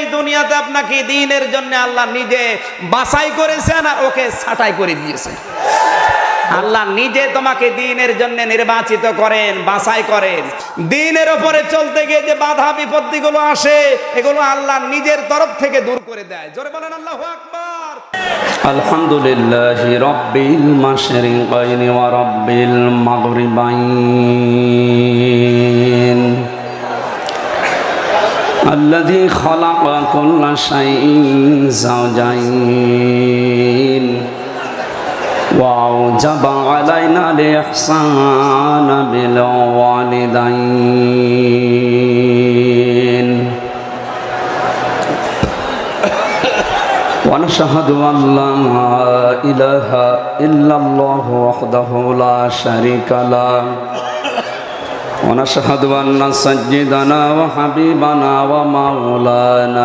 এই দুনিয়াতে আপনাকে দ্বীনের জন্য আল্লাহ নিজে বাছাই করেছেন আর ওকে ছাঁটাই করে দিয়েছেন। আল্লাহ নিজে তোমাকে দ্বীনের জন্য নির্বাচিত করেন, বাছাই করেন। দ্বীনের উপরে চলতে গিয়ে যে বাধা বিপত্তিগুলো আসে এগুলো আল্লাহ নিজের তরফ থেকে দূর করে দেয়। জোরে বলেন আল্লাহু আকবার। আলহামদুলিল্লাহি রাব্বিল মাশরিকাইনি ওয়া রাব্বিল মাগরিবাইন আল্লাযী খালাকা কুল্লা শাইইন যাওজাইন ওয়া আওজাবা আলাইনাল ইহসানা বিল ওয়ালিদাইন ونشهد أن لا إله إلا الله وحده لا شريك له ونشهد أن سيدنا وحبيبنا ومولانا